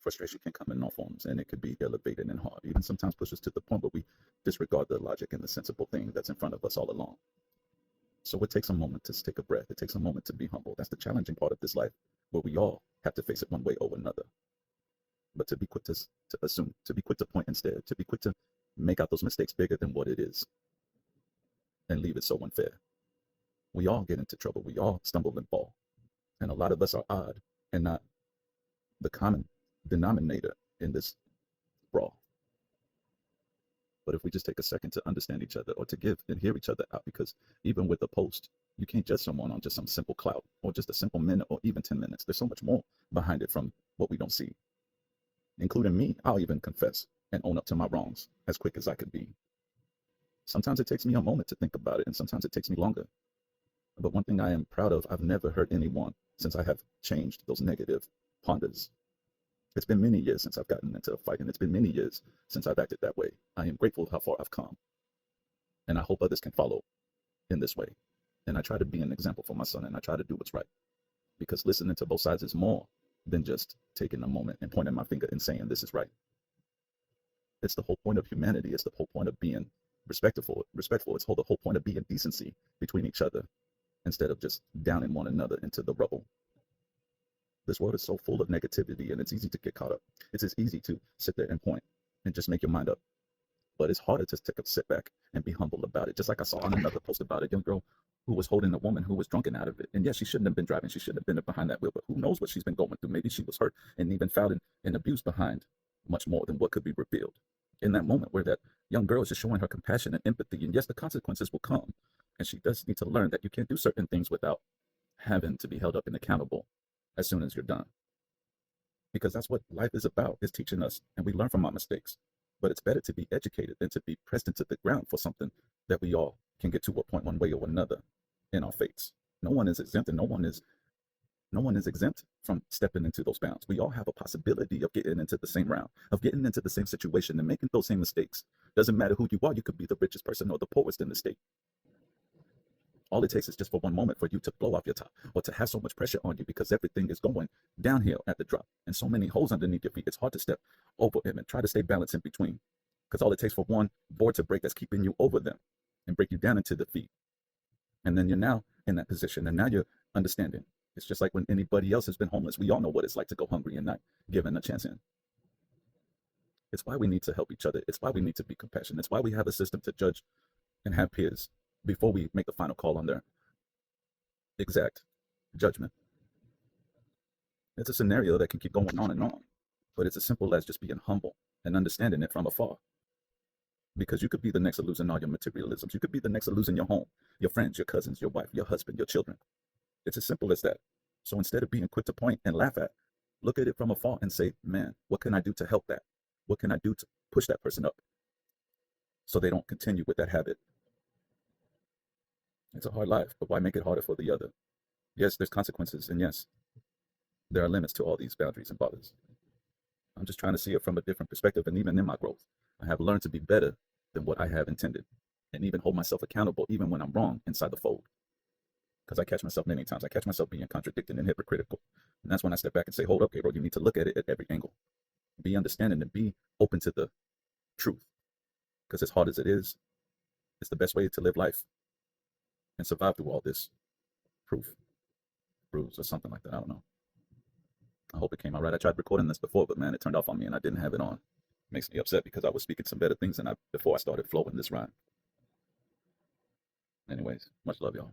Frustration can come in all forms, and it could be elevated and hard, even sometimes push us to the point where we disregard the logic and the sensible thing that's in front of us all along. So it takes a moment to take a breath. It takes a moment to be humble. That's the challenging part of this life, where we all have to face it one way or another. But to be quick to assume, to be quick to point instead, to be quick to make out those mistakes bigger than what it is, and leave it so unfair. We all get into trouble. We all stumble and fall. And a lot of us are odd and not the common denominator in this brawl. But if we just take a second to understand each other, or to give and hear each other out, because even with a post, you can't judge someone on just some simple clout or just a simple minute or even 10 minutes. There's so much more behind it from what we don't see. Including me, I'll even confess and own up to my wrongs as quick as I could be. Sometimes it takes me a moment to think about it, and sometimes it takes me longer. But one thing I am proud of, I've never hurt anyone since I have changed those negative ponders. It's been many years since I've gotten into a fight, and it's been many years since I've acted that way. I am grateful how far I've come, and I hope others can follow in this way. And I try to be an example for my son, and I try to do what's right, because listening to both sides is more than just taking a moment and pointing my finger and saying this is right. It's the whole point of humanity. It's the whole point of being respectful. It's the whole point of being decency between each other, instead of just downing one another into the rubble. This world is so full of negativity, and it's easy to get caught up. It's as easy to sit there and point and just make your mind up. But it's harder to take a sit back and be humble about it. Just like I saw on another post about a young girl who was holding a woman who was drunken out of it. And yes, she shouldn't have been driving. She shouldn't have been behind that wheel, but who knows what she's been going through. Maybe she was hurt and even found and abused behind much more than what could be revealed. In that moment where that young girl is just showing her compassion and empathy, and yes, the consequences will come. And she does need to learn that you can't do certain things without having to be held up and accountable as soon as you're done. Because that's what life is about, is teaching us, and we learn from our mistakes. But it's better to be educated than to be pressed into the ground for something that we all can get to a point one way or another in our fates. No one is exempt, and no one is exempt from stepping into those bounds. We all have a possibility of getting into the same round, of getting into the same situation and making those same mistakes. Doesn't matter who you are. You could be the richest person or the poorest in the state. All it takes is just for one moment for you to blow off your top, or to have so much pressure on you because everything is going downhill at the drop and so many holes underneath your feet. It's hard to step over them and try to stay balanced in between, because all it takes for one board to break that's keeping you over them and break you down into the feet. And then you're now in that position, and now you're understanding. It's just like when anybody else has been homeless. We all know what it's like to go hungry and not given a chance in. It's why we need to help each other. It's why we need to be compassionate. It's why we have a system to judge and have peers before we make the final call on their exact judgment. It's a scenario that can keep going on and on, but it's as simple as just being humble and understanding it from afar. Because you could be the next to losing all your materialisms. You could be the next to losing your home, your friends, your cousins, your wife, your husband, your children. It's as simple as that. So instead of being quick to point and laugh at, look at it from afar and say, man, what can I do to help that? What can I do to push that person up so they don't continue with that habit? It's a hard life, but why make it harder for the other? Yes, there's consequences, and yes, there are limits to all these boundaries and bothers. I'm just trying to see it from a different perspective, and even in my growth, I have learned to be better than what I have intended, and even hold myself accountable even when I'm wrong inside the fold. Because I catch myself many times. I catch myself being contradicting and hypocritical. And that's when I step back and say, hold up, Gabriel, you need to look at it at every angle. Be understanding and be open to the truth. Because as hard as it is, it's the best way to live life and survive through all this bruise or something like that. I don't know. I hope it came out right. I tried recording this before, but man, it turned off on me and I didn't have it on. Makes me upset because I was speaking some better things before I started flowing this rhyme. Anyways, much love, y'all.